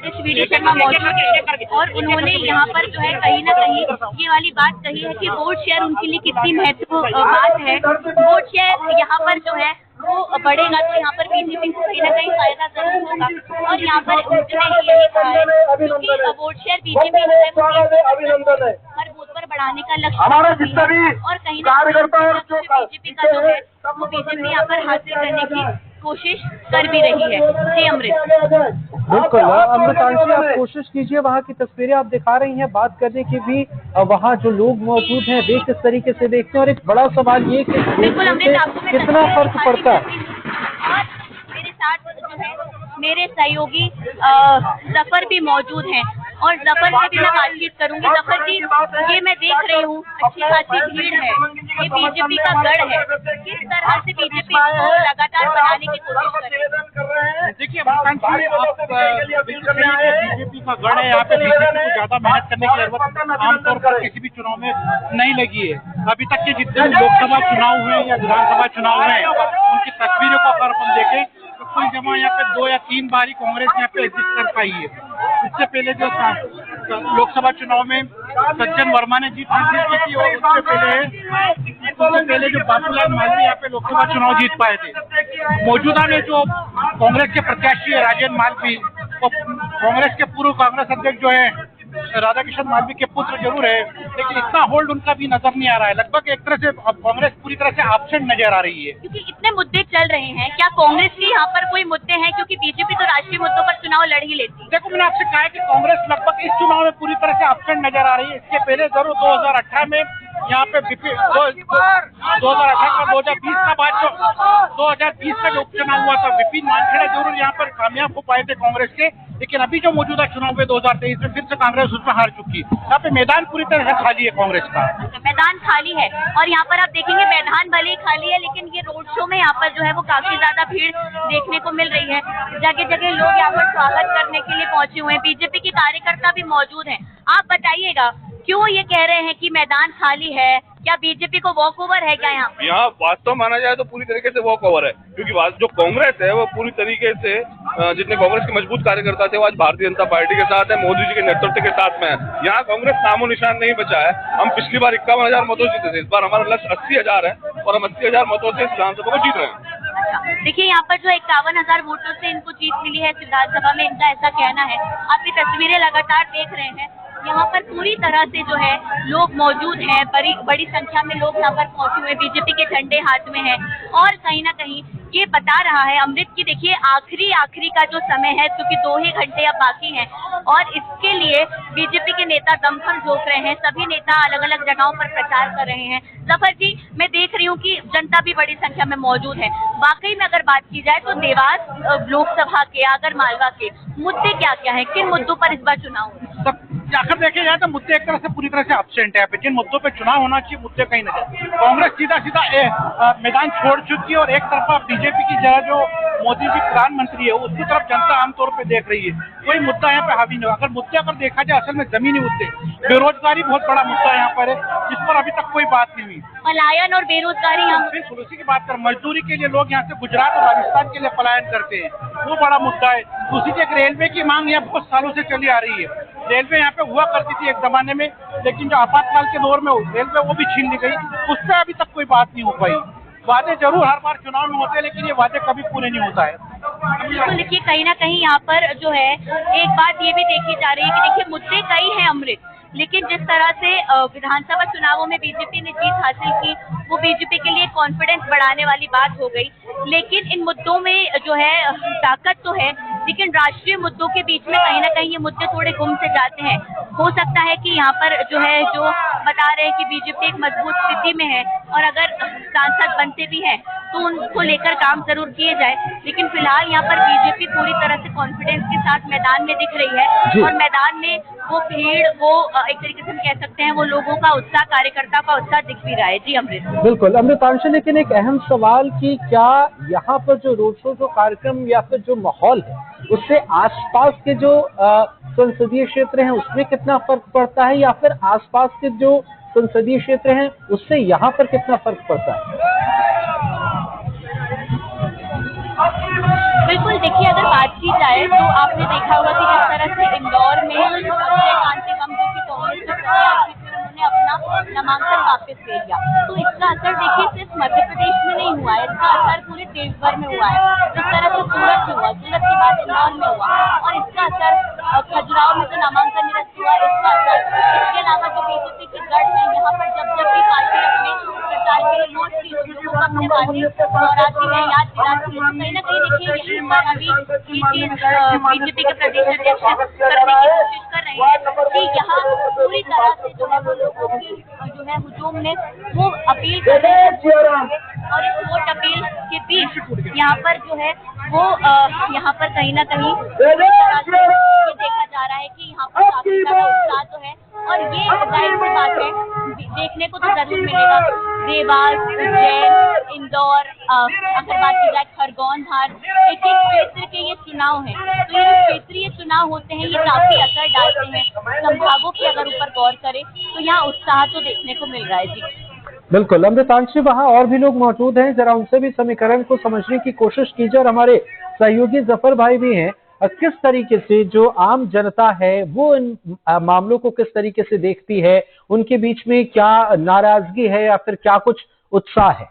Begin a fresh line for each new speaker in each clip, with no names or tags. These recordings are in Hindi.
अध्यक्ष वीडी शर्मा मौजूद थे और उन्होंने यहाँ पर जो है कहीं ना कहीं ये वाली बात कही है कि वोट शेयर उनके लिए कितनी महत्वपूर्ण बात है। वोट शेयर यहाँ पर जो है वो बढ़ेगा तो यहाँ पर बीजेपी को कहीं ना कहीं फायदा जरूर होगा और यहाँ पर उन्होंने यही कहा है क्योंकि वोट शेयर बीजेपी जो है हर बूथ पर बढ़ाने का लक्ष्य और कहीं ना कहीं बीजेपी का जो है वो बीजेपी यहाँ पर हासिल करने की कोशिश कर भी रही है। जी अमृत।
बिल्कुल अमृतांशी, आप कोशिश कीजिए, वहाँ की तस्वीरें आप दिखा रही हैं, बात करने की भी वहाँ जो लोग मौजूद हैं वे किस तरीके से देखते हैं और एक बड़ा सवाल ये कि कितना फर्क पड़ता है।
और मेरे साथ जो है मेरे सहयोगी जफर भी मौजूद हैं और जफर से भी मैं बातचीत करूंगी। जफर जी, ये मैं देख रही हूँ अच्छी खासी भीड़ है, ये बीजेपी का गढ़ है, किस तरह से बीजेपी को लगातार बनाने की कोशिश कर रही है?
देखिए बीजेपी का गढ़ है, यहाँ पे बीजेपी को ज्यादा मेहनत करने की जरूरत आमतौर पर किसी भी चुनाव में नहीं लगी है। अभी तक के जितने लोकसभा चुनाव हुए या विधानसभा चुनाव हुए उनकी तस्वीरों को अगर अपन देखें तो कुल जमा यहाँ पे 2 या 3 बार ही कांग्रेस यहाँ पे एग्जिस्ट कर पाई है। इससे पहले जो लोकसभा चुनाव में सज्जन वर्मा ने जीत हासिल की थी और उससे पहले जो बाबूलाल मालवी यहाँ पे लोकसभा चुनाव जीत पाए थे। मौजूदा में जो कांग्रेस के प्रत्याशी है राजेंद्र मालवी, तो कांग्रेस के पूर्व कांग्रेस अध्यक्ष जो है राधा किशन मालवी के पुत्र जरूर है, लेकिन इतना होल्ड उनका भी नजर नहीं आ रहा है। लगभग एक तरह से अब कांग्रेस पूरी तरह से एब्सेंट नजर आ रही है
क्योंकि इतने मुद्दे चल रहे हैं। क्या कांग्रेस के यहाँ पर कोई मुद्दे हैं? क्योंकि बीजेपी तो राष्ट्रीय मुद्दों पर चुनाव लड़ ही लेती है।
देखो, मैंने आपसे कहा है कि कांग्रेस लगभग इस चुनाव में पूरी तरह से एब्सेंट नजर आ रही है। इसके पहले जरूर 2018 में यहाँ पे 2018 का 2020 का बाद जो 2020 का जो उपचुनाव हुआ था, विपिन वानखेड़े जरूर यहाँ पर कामयाब हो पाए थे कांग्रेस के, लेकिन अभी जो मौजूदा चुनाव है 2023 में फिर से कांग्रेस उसमें हार चुकी है। यहाँ पे मैदान पूरी तरह से खाली है कांग्रेस का।
मैदान खाली है और यहाँ पर आप देखेंगे मैदान भले ही खाली है, लेकिन ये रोड शो में यहाँ पर जो है वो काफी ज्यादा भीड़ देखने को मिल रही है। जगह जगह लोग यहाँ पर स्वागत करने के लिए पहुंचे हुए हैं, बीजेपी के कार्यकर्ता भी मौजूद हैं। आप बताइएगा क्यों ये कह रहे हैं कि मैदान खाली है? क्या बीजेपी को वॉक ओवर है क्या यहाँ
वास्तव माना जाए तो पूरी तरीके से वॉक ओवर है, क्योंकि जो कांग्रेस है वो पूरी तरीके से जितने कांग्रेस के मजबूत कार्यकर्ता थे वो आज भारतीय जनता पार्टी के साथ है, मोदी जी के नेतृत्व के साथ में है। यहाँ कांग्रेस नामो निशान नहीं बचा है। हम पिछली बार 51,000 मतों जीते थे, इस बार हमारा लक्ष्य 80,000 है और हम 80,000 मतों से विधानसभा को जीत रहे हैं।
देखिए, यहाँ पर जो 51,000 वोटों से इनको जीत मिली है विधानसभा में, इनका ऐसा कहना है। आप ये तस्वीरें लगातार देख रहे हैं, यहाँ पर पूरी तरह से जो है लोग मौजूद हैं, बड़ी संख्या में लोग यहाँ पर पहुंचे हुए, बीजेपी के झंडे हाथ में हैं और कहीं ना कहीं ये बता रहा है अमृत की देखिए आखिरी का जो समय है, क्योंकि 2 ही घंटे अब बाकी हैं और इसके लिए बीजेपी के नेता दमखम झोंक रहे हैं। सभी नेता अलग अलग जगहों पर प्रचार कर रहे हैं। जफर जी, मैं देख रही हूँ कि जनता भी बड़ी संख्या में मौजूद है। वाकई में अगर बात की जाए तो देवास लोकसभा के, आगर मालवा के मुद्दे क्या क्या है? किन मुद्दों पर इस बार चुनाव?
आखिर देखे जाए तो मुद्दे एक तरह से पूरी तरह से एब्सेंट है। जिन मुद्दों पे चुनाव होना चाहिए मुद्दे कहीं नहीं। कांग्रेस सीधा मैदान छोड़ चुकी है और एक तरफा बीजेपी की जो मोदी जी प्रधानमंत्री है उसकी तरफ जनता आमतौर पे देख रही है। कोई मुद्दा यहाँ पे हावी नहीं। अगर मुद्दे अगर देखा जाए असल में जमीनी मुद्दे, बेरोजगारी बहुत बड़ा मुद्दा यहाँ पर है, जिस पर अभी तक कोई बात नहीं हुई।
पलायन और बेरोजगारी, हम
फिर उसी की बात कर, मजदूरी के लिए लोग यहाँ से गुजरात और राजस्थान के लिए पलायन करते हैं, वो बड़ा मुद्दा है। दूसरी एक रेलवे की मांग यहाँ बहुत सालों से चली आ रही है। रेलवे यहाँ पे हुआ करती थी एक जमाने में, लेकिन जो आपातकाल के दौर में रेलवे वो भी छीन ली गई, उस पर अभी तक कोई बात नहीं हो पाई। वादे जरूर हर बार चुनाव में होते हैं, लेकिन ये वादे कभी पूरे नहीं होता है।
बिल्कुल, देखिए कहीं ना कहीं यहाँ पर जो है एक बात ये भी देखी जा रही है कि देखिए मुद्दे कई हैं अमृत, लेकिन जिस तरह से विधानसभा चुनावों में बीजेपी ने जीत हासिल की, वो बीजेपी के लिए कॉन्फिडेंस बढ़ाने वाली बात हो गई। लेकिन इन मुद्दों में जो है ताकत तो है, लेकिन राष्ट्रीय मुद्दों के बीच में कहीं ना कहीं ये मुद्दे थोड़े गुम से जाते हैं। हो सकता है कि यहाँ पर जो है जो बता रहे हैं कि बीजेपी एक मजबूत स्थिति में है और अगर सांसद बनते भी हैं तो उनको लेकर काम जरूर किए जाए, लेकिन फिलहाल यहाँ पर बीजेपी पूरी तरह से कॉन्फिडेंस के साथ मैदान में दिख रही है और मैदान में वो भीड़, वो एक तरीके से हम कह सकते हैं वो लोगों का उत्साह, कार्यकर्ता का उत्साह दिख भी रहा है। जी अमृत।
बिल्कुल अमृतांशी, लेकिन एक अहम सवाल कि क्या यहाँ पर जो रोड शो, जो कार्यक्रम या फिर जो माहौल है उससे आसपास के जो संसदीय क्षेत्र हैं उसमें कितना फर्क पड़ता है, या फिर आसपास के जो संसदीय क्षेत्र हैं उससे यहाँ पर कितना फर्क पड़ता है?
बिल्कुल, देखिए अगर बात की जाए तो आपने देखा होगा कि जिस तरह से इंदौर में संजय कांति हम जो कि कांग्रेस के प्रत्याशी थे उन्होंने अपना नामांकन वापस ले लिया, तो इसका असर देखिए सिर्फ मध्य प्रदेश में नहीं हुआ है, इसका असर पूरे देश भर में हुआ है। जिस तरह से सूरत में हुआ, सूरत की बात इंदौर में हुआ, और इसका असर खजुराहो में जो नामांकन निरस्त हुआ इसका असर, इसके अलावा जो बीजेपी के गढ़ है यहाँ पर जब जब भी पार्टी अपने प्रचार के लिए लौटती है लोगों को अपने बातें दोहराती है, याद दिलाती है, कहीं ना कहीं देखिए यही पर अभी ये चीज बीजेपी के प्रदेश अध्यक्ष करने की कोशिश कर रहे हैं कि यहाँ पूरी तरह से जो है वो लोगों की जो है हुजूम में वो अपील कर रहे हैं, और इस वोट अपील के बीच यहाँ पर जो है वो यहाँ पर कहीं ना कहीं पूरी तरह से ये देखा जा रहा है कि यहाँ पर काफी ज्यादा उत्साह तो है, और ये जाहिर सी बात है देखने को तो जरूर मिलेगा। देवास, उज्जैन, इंदौर, अगर बात की जाए खरगोन, धार, एक एक क्षेत्र के ये चुनाव हैं, तो ये जो क्षेत्रीय चुनाव होते हैं ये काफी असर डालते हैं संभागों के अगर ऊपर गौर करें तो यहाँ उत्साह तो देखने को मिल रहा है। जी
बिल्कुल अमृतांशी, वहाँ और भी लोग मौजूद हैं, जरा उनसे भी समीकरण को समझने की कोशिश कीजिए, और हमारे सहयोगी जफर भाई भी हैं। किस तरीके से जो आम जनता है वो इन मामलों को किस तरीके से देखती है, उनके बीच में क्या नाराजगी है या फिर क्या कुछ उत्साह है?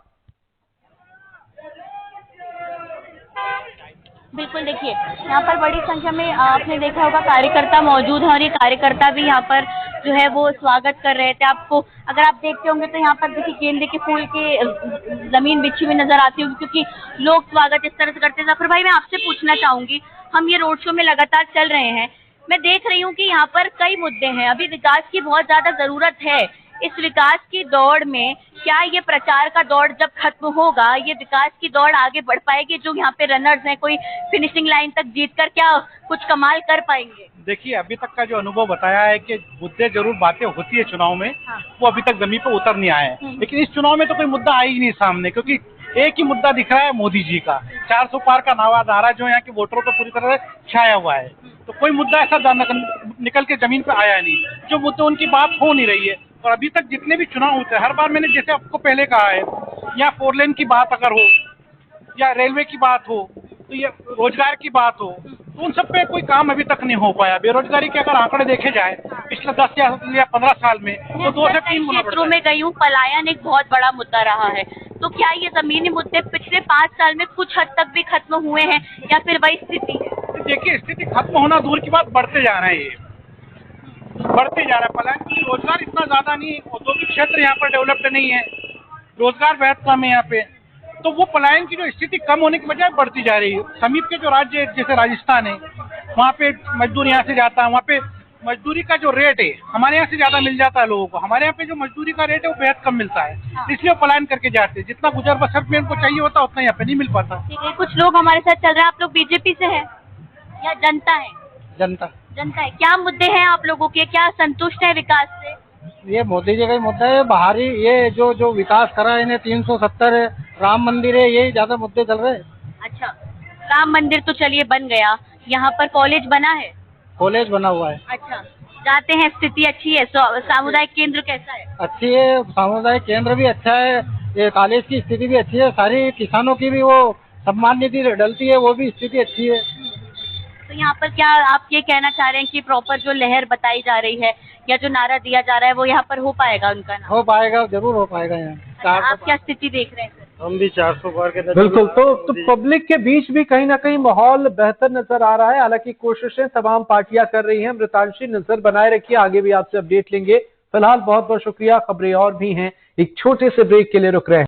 बिल्कुल, देखिए यहाँ पर बड़ी संख्या में आपने देखा होगा कार्यकर्ता मौजूद हैं, और ये कार्यकर्ता भी यहाँ पर जो है वो स्वागत कर रहे थे। आपको अगर आप देखते होंगे तो यहाँ पर देखिए गेंदे के फूल के जमीन बिछी हुई नजर आती होगी, क्योंकि लोग स्वागत इस तरह से करते हैं। जफर भाई, मैं आपसे पूछना चाहूंगी, हम ये रोड शो में लगातार चल रहे हैं, मैं देख रही हूँ कि यहाँ पर कई मुद्दे हैं, अभी विकास की बहुत ज्यादा जरूरत है। इस विकास की दौड़ में क्या ये प्रचार का दौड़ जब खत्म होगा, ये विकास की दौड़ आगे बढ़ पाएगी? जो यहाँ पे रनर्स हैं, कोई फिनिशिंग लाइन तक जीतकर क्या कुछ कमाल कर पाएंगे?
देखिए, अभी तक का जो अनुभव बताया है कि मुद्दे जरूर बातें होती है चुनाव में,
हाँ।
वो अभी तक जमीन पर उतर नहीं आए हैं, लेकिन इस चुनाव में तो कोई मुद्दा आया ही नहीं सामने, क्योंकि एक ही मुद्दा दिख रहा है मोदी जी का 400 पार का नारा जो यहाँ के वोटरों पर पूरी तरह से छाया हुआ है। तो कोई मुद्दा ऐसा निकल के जमीन पे आया नहीं, जो मुद्दे उनकी बात हो नहीं रही है। और अभी तक जितने भी चुनाव होते हैं, हर बार मैंने जैसे आपको पहले कहा है, या 4 लेन की बात अगर हो, या रेलवे की बात हो, तो ये रोजगार की बात हो, तो उन सब पे कोई काम अभी तक नहीं हो पाया। बेरोजगारी के अगर आंकड़े देखे जाए पिछले 10 या 15 साल में, तो 2 से 3 गुना
क्षेत्रों में गई हूँ, पलायन एक बहुत बड़ा मुद्दा रहा है, तो क्या ये जमीनी मुद्दे पिछले 5 साल में कुछ हद तक भी खत्म हुए हैं या फिर वही स्थिति है?
देखिए, स्थिति खत्म होना दूर की बात, बढ़ते जा रहे हैं, ये बढ़ते जा रहा है पलायन, क्योंकि रोजगार इतना ज्यादा नहीं, औद्योगिक क्षेत्र यहाँ पर डेवलप्ड नहीं है, रोजगार बहुत कम है यहाँ पे, तो वो पलायन की जो स्थिति कम होने की बजाय बढ़ती जा रही है। समीप के जो राज्य जैसे राजस्थान है, वहाँ पे मजदूर यहाँ से जाता है, वहाँ पे मजदूरी का जो रेट है हमारे यहाँ से ज्यादा मिल जाता है लोगों को, हमारे यहाँ पे जो मजदूरी का रेट है वो बेहद कम मिलता है, इसलिए वो पलायन करके जाते हैं। जितना गुजर बसर में उनको चाहिए होता उतना यहाँ पे नहीं मिल पाता।
ठीक है, कुछ लोग हमारे साथ चल रहे हैं, आप लोग बीजेपी से हैं या जनता है? जनता है। क्या मुद्दे हैं आप लोगों के, क्या संतुष्ट है विकास से?
ये मोदी जी का ही मुद्दा है, बाहरी ये जो विकास करा इन्हें 370 राम मंदिर है, यही ज्यादा मुद्दे चल रहे हैं।
अच्छा, राम मंदिर तो चलिए बन गया, यहाँ पर कॉलेज बना है?
कॉलेज बना हुआ है।
अच्छा, जाते हैं, स्थिति अच्छी है? सामुदायिक केंद्र कैसा है?
अच्छी है, सामुदायिक केंद्र भी अच्छा है, ये कॉलेज की स्थिति भी अच्छी है, सारी किसानों की भी वो सम्मान निधि डलती है, वो भी स्थिति अच्छी है।
तो यहाँ पर क्या आप ये कहना चाह रहे हैं कि प्रॉपर जो लहर बताई जा रही है या जो नारा दिया जा रहा है वो यहाँ पर हो पाएगा उनका नाम?
हो पाएगा, जरूर हो पाएगा यहाँ।
अच्छा, आप क्या स्थिति देख रहे हैं सर?
हम भी 400 पार के
बिल्कुल, तो पब्लिक के बीच भी कहीं ना कहीं माहौल बेहतर नजर आ रहा है। हालांकि कोशिशें तमाम पार्टियां कर रही हैं। अमृतांशी, नजर बनाए रखिए, आगे भी आपसे अपडेट लेंगे। फिलहाल बहुत बहुत शुक्रिया। खबरें और भी हैं, एक छोटे से ब्रेक के लिए रुक रहे हैं।